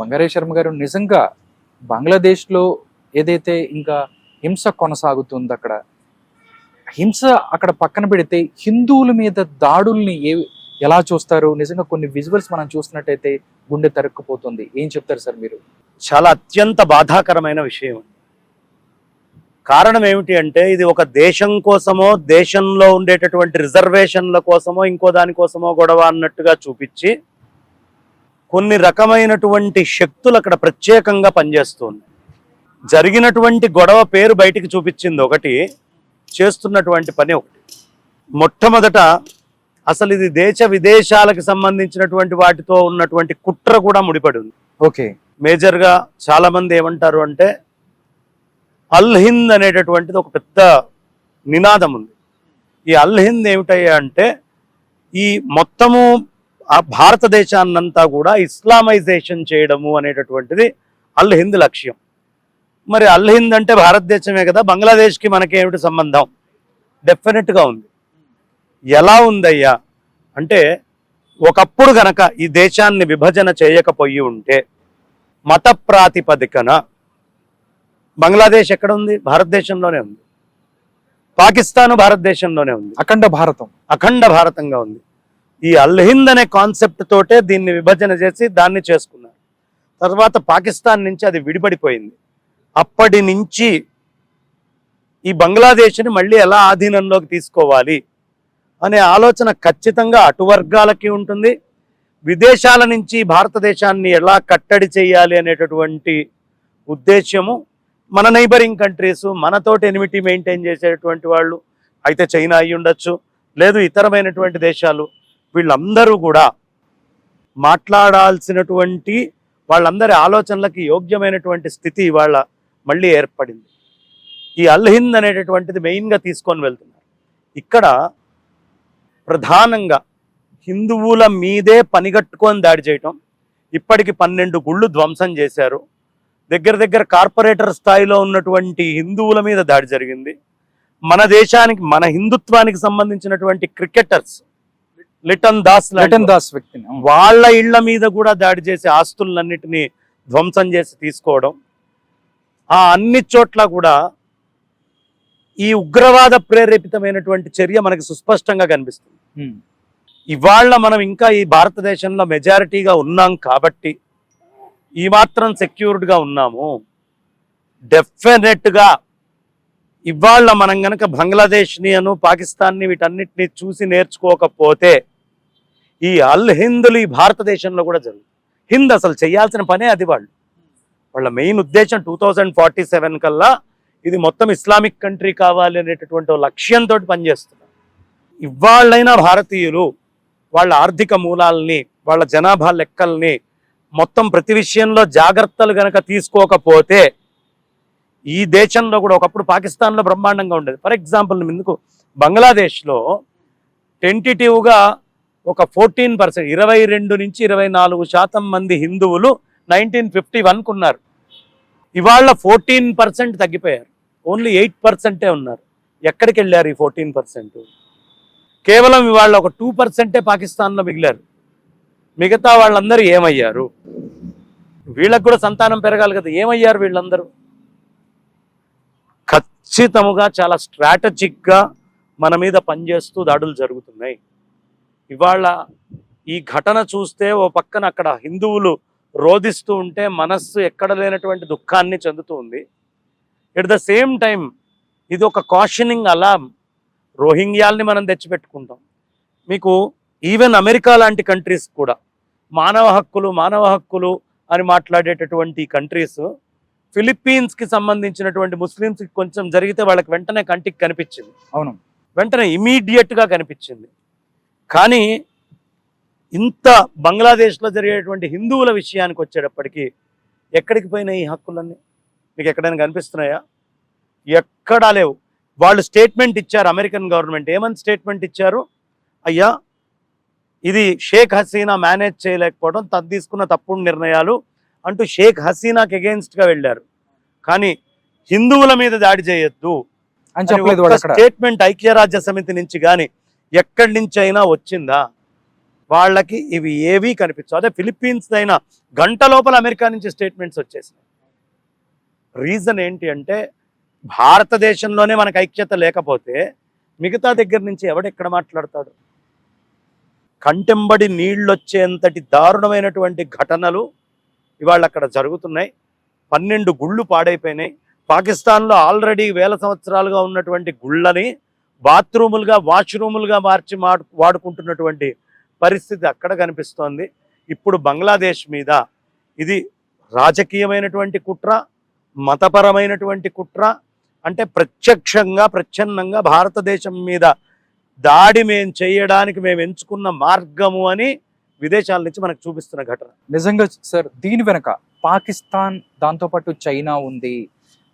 బంగారే శర్మ గారు, నిజంగా బంగ్లాదేశ్లో ఏదైతే ఇంకా హింస కొనసాగుతుంది, అక్కడ హింస అక్కడ పక్కన పెడితే హిందువుల మీద దాడుల్ని ఎలా చూస్తారు? నిజంగా కొన్ని విజువల్స్ మనం చూస్తున్నట్టయితే గుండె తరుక్కుపోతుంది. ఏం చెప్తారు సార్ మీరు? చాలా అత్యంత బాధాకరమైన విషయం. కారణం ఏమిటి అంటే, ఇది ఒక దేశం కోసమో, దేశంలో ఉండేటటువంటి రిజర్వేషన్ల కోసమో, ఇంకో దానికోసమో గొడవ అన్నట్టుగా చూపించి కొన్ని రకమైనటువంటి శక్తులు అక్కడ ప్రత్యేకంగా పనిచేస్తుంది. జరిగినటువంటి గొడవ పేరు బయటికి చూపించింది ఒకటి, చేస్తున్నటువంటి పని ఒకటి. మొట్టమొదట అసలు ఇది దేశ విదేశాలకు సంబంధించినటువంటి వాటితో ఉన్నటువంటి కుట్ర కూడా ముడిపడి ఉంది. ఓకే. మేజర్గా చాలా మంది ఏమంటారు అంటే, అల్ హింద్ అనేటటువంటిది ఒక పెద్ద నినాదం ఉంది. ఈ అల్ హింద్ ఏమిటయ్యా అంటే, ఈ మొత్తము ఆ భారతదేశాన్నంతా కూడా ఇస్లామైజేషన్ చేయడము అనేటటువంటిది అల్ హింద్ లక్ష్యం. మరి అల్ హింద్ అంటే భారతదేశమే కదా, బంగ్లాదేశ్కి మనకేమిటి సంబంధం? డెఫినెట్గా ఉంది. ఎలా ఉందయ్యా అంటే, ఒకప్పుడు గనక ఈ దేశాన్ని విభజన చేయకపోయి ఉంటే మత ప్రాతిపదికన బంగ్లాదేశ్ ఎక్కడ ఉంది? భారతదేశంలోనే ఉంది. పాకిస్తాన్ భారతదేశంలోనే ఉంది. అఖండ భారతంగా ఉంది. ఈ అల్ హింద్ అనే కాన్సెప్ట్ తోటే దీన్ని విభజన చేసి దాన్ని చేసుకున్నారు. తర్వాత పాకిస్తాన్ నుంచి అది విడిపడిపోయింది. అప్పటి నుంచి ఈ బంగ్లాదేశ్ని మళ్ళీ ఎలా ఆధీనంలోకి తీసుకోవాలి అనే ఆలోచన ఖచ్చితంగా అటు వర్గాలకి ఉంటుంది. విదేశాల నుంచి భారతదేశాన్ని ఎలా కట్టడి చేయాలి అనేటటువంటి ఉద్దేశ్యము మన నైబరింగ్ కంట్రీస్, మనతోటి ఎనిమిటీ మెయింటైన్ చేసేటువంటి వాళ్ళు అయితే చైనా అయి ఉండొచ్చు, లేదు ఇతరమైనటువంటి దేశాలు, వీళ్ళందరూ కూడా మాట్లాడాల్సినటువంటి వాళ్ళందరి ఆలోచనలకి యోగ్యమైనటువంటి స్థితి ఇవాళ మళ్ళీ ఏర్పడింది. ఈ అల్ హింద్ అనేటటువంటిది మెయిన్గా తీసుకొని వెళ్తున్నారు. ఇక్కడ ప్రధానంగా హిందువుల మీదే పనిగట్టుకొని దాడి చేయటం. ఇప్పటికి 12 గుళ్ళు ధ్వంసం చేశారు. దగ్గర కార్పొరేటర్ స్థాయిలో ఉన్నటువంటి హిందువుల మీద దాడి జరిగింది. మన దేశానికి, మన హిందుత్వానికి సంబంధించినటువంటి క్రికెటర్స్ లిటన్ దాస్ వ్యక్తిని వాళ్ళ ఇళ్ల మీద కూడా దాడి చేసి ఆస్తులన్నిటినీ ధ్వంసం చేసి తీసుకోవడం. ఆ అన్ని చోట్ల కూడా ఈ ఉగ్రవాద ప్రేరేపితమైనటువంటి చర్య మనకి సుస్పష్టంగా కనిపిస్తుంది. ఇవాళ మనం ఇంకా ఈ భారతదేశంలో మెజారిటీగా ఉన్నాం కాబట్టి ఈ మాత్రం సెక్యూర్డ్గా ఉన్నాము. డెఫినెట్గా ఇవాళ మనం గనక బంగ్లాదేశ్ని పాకిస్తాన్ని వీటన్నిటిని చూసి నేర్చుకోకపోతే ఈ అల్ హిందులు ఈ భారతదేశంలో కూడా జరుగుతుంది. హింద్ అసలు చేయాల్సిన పనే అది. వాళ్ళ మెయిన్ ఉద్దేశం 2047 కల్లా ఇది మొత్తం ఇస్లామిక్ కంట్రీ కావాలి అనేటటువంటి లక్ష్యంతో పనిచేస్తున్నారు. ఇవాళ్ళైనా భారతీయులు వాళ్ళ ఆర్థిక మూలాల్ని, వాళ్ళ జనాభా లెక్కల్ని, మొత్తం ప్రతి విషయంలో జాగ్రత్తలు గనక తీసుకోకపోతే ఈ దేశంలో కూడా, ఒకప్పుడు పాకిస్తాన్లో బ్రహ్మాండంగా ఉండేది. ఫర్ ఎగ్జాంపుల్ ముందుకు బంగ్లాదేశ్లో టెంటిటివ్గా ఒక 14%, 22 నుంచి 24% మంది హిందువులు 1951 ఉన్నారు. ఇవాళ 14% తగ్గిపోయారు. ఓన్లీ 8% ఉన్నారు. ఎక్కడికి వెళ్ళారు ఈ 14%? కేవలం ఇవాళ ఒక 2% పాకిస్తాన్లో మిగిలారు. మిగతా వాళ్ళందరూ ఏమయ్యారు? వీళ్ళకు కూడా సంతానం పెరగాలి కదా, ఏమయ్యారు వీళ్ళందరూ? ఖచ్చితంగా చాలా స్ట్రాటజిక్గా మన మీద పనిచేస్తూ దాడులు జరుగుతున్నాయి. ఇవాళ ఈ ఘటన చూస్తే ఓ పక్కన అక్కడ హిందువులు రోధిస్తూ ఉంటే మనస్సు ఎక్కడ లేనటువంటి దుఃఖాన్ని చెందుతూ ఉంది. ఎట్ ద సేమ్ టైం ఇది ఒక కాషనింగ్ అలార్మ్. రోహింగ్యాల్ని మనం తెచ్చిపెట్టుకుంటాం. మీకు ఈవెన్ అమెరికా లాంటి కంట్రీస్ కూడా మానవ హక్కులు అని మాట్లాడేటటువంటి కంట్రీస్, ఫిలిప్పీన్స్కి సంబంధించినటువంటి ముస్లిమ్స్కి కొంచెం జరిగితే వాళ్ళకి వెంటనే కంటికి కనిపించింది. అవును, వెంటనే ఇమీడియట్గా కనిపించింది. కానీ ఇంత బంగ్లాదేశ్లో జరిగేటువంటి హిందువుల విషయానికి వచ్చేటప్పటికి ఎక్కడికి పోయినాయి ఈ హక్కులన్నీ? మీకు ఎక్కడైనా కనిపిస్తున్నాయా? ఎక్కడా లేవు. వాళ్ళు స్టేట్మెంట్ ఇచ్చారు, అమెరికన్ గవర్నమెంట్ ఏమని స్టేట్మెంట్ ఇచ్చారు? అయ్యా, ఇది షేక్ హసీనా మేనేజ్ చేయలేకపోవడం, తీసుకున్న తప్పుడు నిర్ణయాలు అంటూ షేక్ హసీనాకి అగెయిన్స్ట్గా వెళ్ళారు. కానీ హిందువుల మీద దాడి చేయొద్దు అని చెప్పలేదు. స్టేట్మెంట్ ఐక్యరాజ్య సమితి నుంచి కానీ ఎక్కడి నుంచి అయినా వచ్చిందా? వాళ్ళకి ఇవి ఏవీ కనిపించవు. అదే ఫిలిప్పీన్స్ అయినా గంట లోపల అమెరికా నుంచి స్టేట్మెంట్స్ వచ్చేసినాయి. రీజన్ ఏంటి అంటే భారతదేశంలోనే మనకు ఐక్యత లేకపోతే మిగతా దగ్గర నుంచి ఎవడెక్కడ మాట్లాడతాడు? కంటెంబడి నీళ్ళొచ్చేంతటి దారుణమైనటువంటి ఘటనలు ఇవాళ అక్కడ జరుగుతున్నాయి. 12 గుళ్ళు పాడైపోయినాయి. పాకిస్తాన్లో ఆల్రెడీ వేల సంవత్సరాలుగా ఉన్నటువంటి గుళ్ళని బాత్రూములుగా వాష్రూములుగా మార్చి వాడుకుంటున్నటువంటి పరిస్థితి అక్కడ కనిపిస్తోంది. ఇప్పుడు బంగ్లాదేశ్ మీద ఇది రాజకీయమైనటువంటి కుట్ర, మతపరమైనటువంటి కుట్ర, అంటే ప్రత్యక్షంగా ప్రచ్ఛన్నంగా భారతదేశం మీద దాడి మేము చేయడానికి మేము ఎంచుకున్న మార్గము అని విదేశాల నుంచి మనకు చూపిస్తున్న ఘటన. నిజంగా సార్, దీని వెనక పాకిస్తాన్, దాంతోపాటు చైనా ఉంది.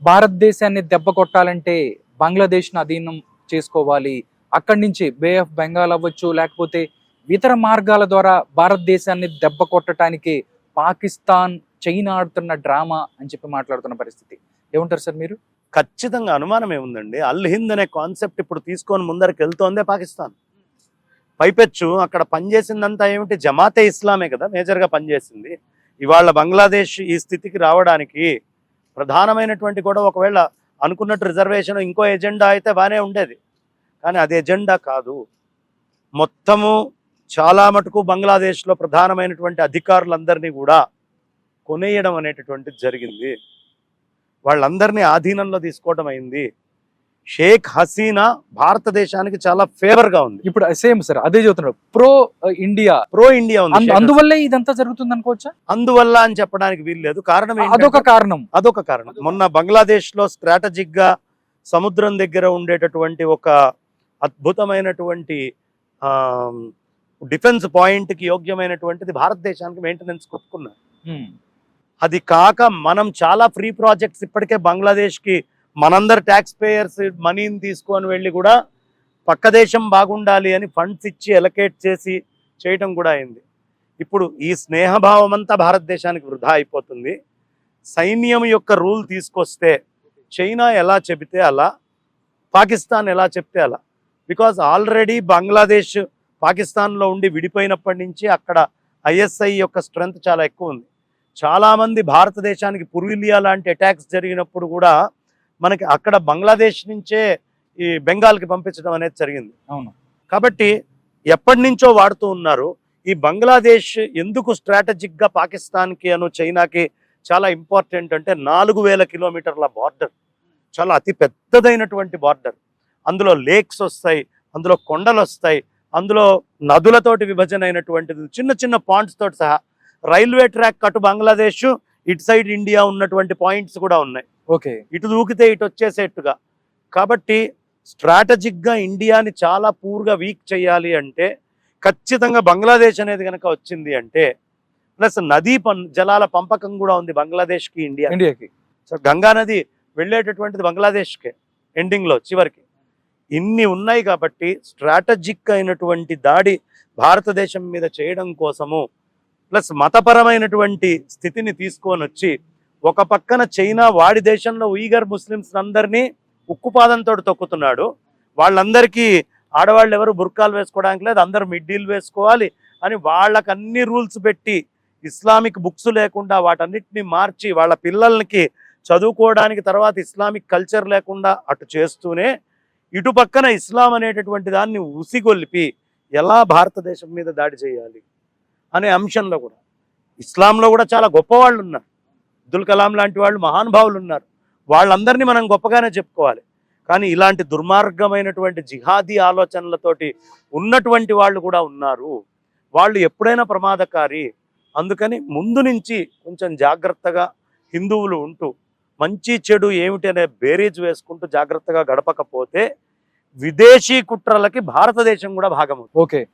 భారతదేశాన్ని దెబ్బ కొట్టాలంటే బంగ్లాదేశ్ని అధీనం చేసుకోవాలి, అక్కడి నుంచి బే ఆఫ్ బెంగాల్ అవ్వచ్చు, లేకపోతే ఇతర మార్గాల ద్వారా భారతదేశాన్ని దెబ్బ కొట్టడానికి పాకిస్తాన్, చైనా ఆడుతున్న డ్రామా అని చెప్పి మాట్లాడుతున్న పరిస్థితి. ఏమంటారు సార్ మీరు? ఖచ్చితంగా అనుమానం ఏముందండి, అల్ హింద్ అనే కాన్సెప్ట్ ఇప్పుడు తీసుకొని ముందరికి వెళ్తోందే పాకిస్తాన్. పైపెచ్చు అక్కడ పనిచేసిందంతా ఏమిటి? జమాతే ఇస్లామే కదా మేజర్గా పనిచేసింది. ఇవాళ బంగ్లాదేశ్ ఈ స్థితికి రావడానికి ప్రధానమైనటువంటి కూడా, ఒకవేళ అనుకున్నట్టు రిజర్వేషన్ ఇంకో ఎజెండా అయితే బాగానే ఉండేది, కానీ అది ఎజెండా కాదు. మొత్తము చాలా మటుకు బంగ్లాదేశ్లో ప్రధానమైనటువంటి అధికారులందరినీ కూడా కొనేయడం అనేటటువంటిది జరిగింది. వాళ్ళందరినీ ఆధీనంలో తీసుకోవడం అయింది. షేక్ హసీనా భారతదేశానికి చాలా ఫేవర్ గా ఉంది. ఇప్పుడు సేమ్ సార్ అదే చెబుతున్నారు, ప్రో ఇండియా ఉంది. అందువల్లే ఇదంతా జరుగుతుంది అనుకోవచ్చా? అందువల్ల అని చెప్పడానికి వీల్లేదు. కారణం అదొక కారణం. మొన్న బంగ్లాదేశ్ లో స్ట్రాటజిక్ గా సముద్రం దగ్గర ఉండేటటువంటి ఒక అద్భుతమైనటువంటి డిఫెన్స్ పాయింట్ కి యోగ్యమైనటువంటిది భారతదేశానికి మెయింటెనెన్స్ కొట్టుకున్నారు. అది కాక మనం చాలా ఫ్రీ ప్రాజెక్ట్స్ ఇప్పటికే బంగ్లాదేశ్ కి మనందరు ట్యాక్స్ పేయర్స్ మనీని తీసుకొని వెళ్ళి కూడా పక్క దేశం బాగుండాలి అని ఫండ్స్ ఇచ్చి ఎలకేట్ చేసి చేయటం కూడా అయింది. ఇప్పుడు ఈ స్నేహభావం అంతా భారతదేశానికి వృధా అయిపోతుంది. సైన్యం యొక్క రూల్ తీసుకొస్తే చైనా ఎలా చెబితే అలా, పాకిస్తాన్ ఎలా చెప్తే అలా. బికాజ్ ఆల్రెడీ బంగ్లాదేశ్ పాకిస్తాన్లో ఉండి విడిపోయినప్పటి నుంచి అక్కడ ఐఎస్ఐ యొక్క స్ట్రెంగ్త్ చాలా ఎక్కువ ఉంది. చాలామంది భారతదేశానికి పురులియా లాంటి అటాక్స్ జరిగినప్పుడు కూడా మనకి అక్కడ బంగ్లాదేశ్ నుంచే ఈ బెంగాల్కి పంపించడం అనేది జరిగింది. అవును. కాబట్టి ఎప్పటి నుంచో వాడుతూ ఉన్నారు. ఈ బంగ్లాదేశ్ ఎందుకు స్ట్రాటజిక్గా పాకిస్తాన్కి అను చైనాకి చాలా ఇంపార్టెంట్ అంటే 4000 కిలోమీటర్ల బార్డర్, చాలా అతి పెద్దదైనటువంటి బార్డర్. అందులో లేక్స్ వస్తాయి, అందులో కొండలు వస్తాయి, అందులో నదులతోటి విభజన అయినటువంటిది, చిన్న చిన్న పాయింట్స్ తోటి సహా రైల్వే ట్రాక్ అటు బంగ్లాదేశ్, ఇటు సైడ్ ఇండియా ఉన్నటువంటి పాయింట్స్ కూడా ఉన్నాయి. ఓకే, ఇటు దూకితే ఇటు వచ్చేసేట్టుగా. కాబట్టి స్ట్రాటజిక్గా ఇండియాని చాలా పూర్గా వీక్ చేయాలి అంటే ఖచ్చితంగా బంగ్లాదేశ్ అనేది కనుక వచ్చింది అంటే, ప్లస్ నదీ జలాల పంపకం కూడా ఉంది బంగ్లాదేశ్కి ఇండియాకి. సో గంగా నది వెళ్ళేటటువంటిది బంగ్లాదేశ్కే ఎండింగ్లో చివరికి. ఇన్ని ఉన్నాయి కాబట్టి స్ట్రాటజిక్ అయినటువంటి దాడి భారతదేశం మీద చేయడం కోసము, ప్లస్ మతపరమైనటువంటి స్థితిని తీసుకొని వచ్చి ఒక పక్కన చైనా వాడి దేశంలో ఉయిగర్ ముస్లిమ్స్ అందరినీ ఉక్కుపాదంతో తొక్కుతున్నాడు. వాళ్ళందరికీ ఆడవాళ్ళు ఎవరు బుర్కాలు వేసుకోవడానికి లేదు, అందరూ మిడ్డీలు వేసుకోవాలి అని వాళ్ళకి అన్ని రూల్స్ పెట్టి, ఇస్లామిక్ బుక్స్ లేకుండా వాటన్నిటిని మార్చి వాళ్ళ పిల్లలకి చదువుకోవడానికి తర్వాత ఇస్లామిక్ కల్చర్ లేకుండా అటు చేస్తూనే ఇటు పక్కన ఇస్లాం అనేటటువంటి దాన్ని ఉసిగొల్పి ఎలా భారతదేశం మీద దాడి చేయాలి అనే అంశంలో కూడా ఇస్లాంలో కూడా చాలా గొప్పవాళ్ళు ఉన్నారు. అబ్దుల్ కలాం లాంటి వాళ్ళు మహానుభావులు ఉన్నారు. వాళ్ళందరినీ మనం గొప్పగానే చెప్పుకోవాలి. కానీ ఇలాంటి దుర్మార్గమైనటువంటి జిహాదీ ఆలోచనలతోటి ఉన్నటువంటి వాళ్ళు కూడా ఉన్నారు. వాళ్ళు ఎప్పుడైనా ప్రమాదకారి. అందుకని ముందు నుంచి కొంచెం జాగ్రత్తగా హిందువులు ఉంటూ మంచి చెడు ఏమిటి అనే బేరీజ్ వేసుకుంటూ జాగ్రత్తగా గడపకపోతే విదేశీ కుట్రలకి భారతదేశం కూడా భాగం. ఓకే.